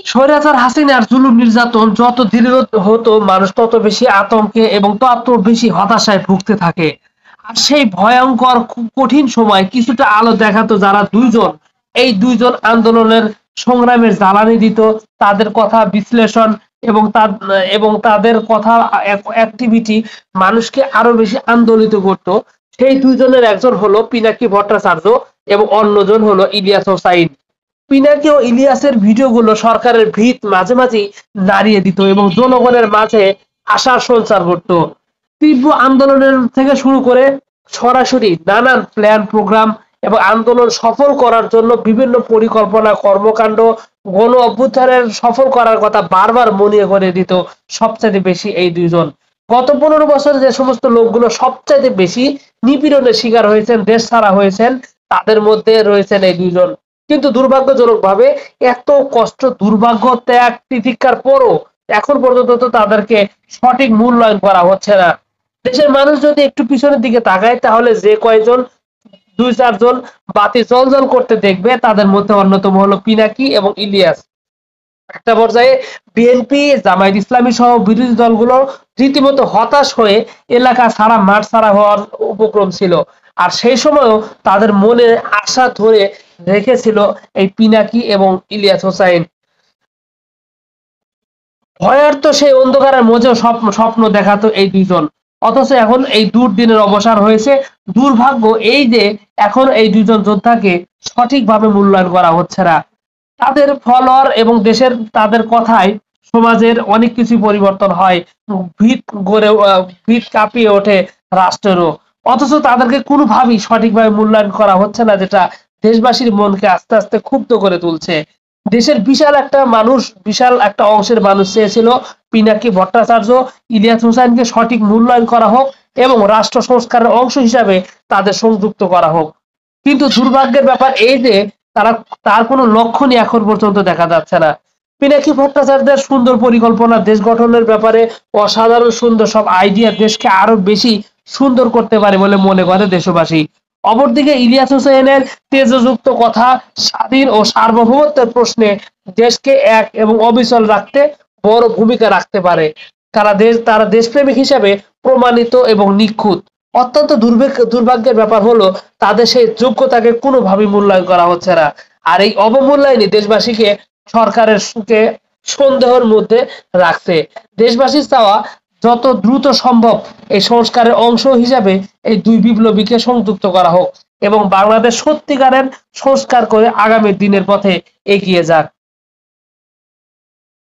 স্বৈরাচার হাসিনার জুলুম নির্যাতন যত ধীরে হতো, মানুষ তত বেশি আতঙ্কে এবং তত বেশি হতাশায় ভুগতে থাকে। আর সেই ভয়ঙ্কর কঠিন সময় কিছুটা আলো দেখাতো যারা দুইজন, এই দুইজন আন্দোলনের সংগ্রামের জ্বালানি দিত, তাদের কথা বিশ্লেষণ এবং এবং তাদের কথা অ্যাক্টিভিটি মানুষকে আরো বেশি আন্দোলিত করত। সেই দুইজনের একজন হলো পিনাকি ভট্টাচার্য এবং অন্যজন হলো ইলিয়াস হোসাইন। পিনাকি ও ইলিয়াসের ভিডিওগুলো সরকারের ভিত মাঝে মাঝেই নাড়িয়ে দিত এবং জনগণের মাঝে আশার সঞ্চার করত। তীব্র আন্দোলনের থেকে শুরু করে সরাসরি নানান প্ল্যান প্রোগ্রাম এবং আন্দোলন সফল করার জন্য বিভিন্ন পরিকল্পনা কর্মকাণ্ড, গণ অভ্যুত্থানের সফল করার কথা বারবার মনে করে দিত সবচাইতে বেশি এই দুইজন। গত 15 বছরে যে সমস্ত লোকগুলো সবচাইতে বেশি নিপীড়নের শিকার হয়েছেন, দেশ ছাড়া হয়েছেন, তাদের মধ্যে রয়েছেন এই দুইজন। কিন্তু দুর্ভাগ্যজনক ভাবে এত কষ্ট, দুর্ভাগ্য, ত্যাগ, তিতিক্ষার পরও এখন পর্যন্ত তো তাদেরকে সঠিক মূল্যায়ন করা হচ্ছে না। দেশের মানুষ যদি একটু পিছনের দিকে তাকায়, তাহলে যে কয়জন 2-4 জন বাতি জ্বলজ্বল করতে দেখবে, তাদের মধ্যে অন্যতম হলো পিনাকি এবং ইলিয়াস। একটা পর্যায়ে বিএনপি, জামায়াত ইসলামী সহ বিরোধী দলগুলো রীতিমতো হতাশ হয়ে এলাকা ছাড়া, মাঠ ছাড়া হওয়ার উপক্রম ছিল। আর সেই সময়ও তাদের মনে আশা ধরে রেখেছিল এই পিনাকি এবং ইলিয়াস হোসাইন। ভয়ার্ত সেই অন্ধকারের মধ্যেও স্বপ্ন স্বপ্ন দেখাতো এই দুইজন। অথচ এখন এই দুর্দিনের অবসান হয়েছে। দুর্ভাগ্য এই যে এখন এই দুইজন যোদ্ধাকে সঠিকভাবে মূল্যায়ন করা হচ্ছে না। তাদের ফলোয়ার এবং দেশের, তাদের কথায় সমাজের অনেক কিছু পরিবর্তন হয়, ভিত গড়ে ভিত কাঁপিয়ে ওঠে রাষ্ট্রেরও। অথচ তাদেরকে কোনোভাবেই সঠিকভাবে মূল্যায়ন করা হচ্ছে না, যেটা দেশবাসীর মনকে আস্তে আস্তে ক্ষুব্ধ করে তুলছে। দেশের বিশাল একটা অংশের মানুষ চেয়েছিল পিনাকি ভট্টাচার্য, ইলিয়াস হোসেনকে সঠিক মূল্যায়ন করা হোক এবং রাষ্ট্র সংস্কারের অংশ হিসাবে তাদের সংযুক্ত করা হোক। কিন্তু দুর্ভাগ্যের ব্যাপার এই যে তার কোনো লক্ষণই এখন পর্যন্ত দেখা যাচ্ছে না। পিনাকি ভট্টাচার্যের সুন্দর পরিকল্পনা, দেশ গঠনের ব্যাপারে অসাধারণ সুন্দর সব আইডিয়া দেশকে আরো বেশি সুন্দর করতে পারে বলে মনে করে দেশবাসী। অপরদিকে ইলিয়াস হোসেনের তেজযুক্ত কথা, স্বাধীন ও সার্বভৌমত্বের প্রশ্নে দেশকে এক এবং অবিচল রাখতে বড় ভূমিকা রাখতে পারে। তারা দেশপ্রেমিক হিসাবে প্রমাণিত এবং নিখুঁত। অত্যন্ত দুর্ভাগ্যের ব্যাপার হলো তাদের সেই যোগ্যতাকে কোনোভাবেই মূল্যায়ন করা হচ্ছে না। আর এই অবমূল্যায়নই দেশবাসীকে সরকারের সুখে সন্দেহের মধ্যে রাখছে। দেশবাসীর চাওয়া যত দ্রুত সম্ভব এই সংস্কারের অংশ হিসাবে এই দুই বিপ্লবীকে সংযুক্ত করা হোক এবং বাংলাদেশ সত্যিকারের সংস্কার করে আগামী দিনের পথে এগিয়ে যাক।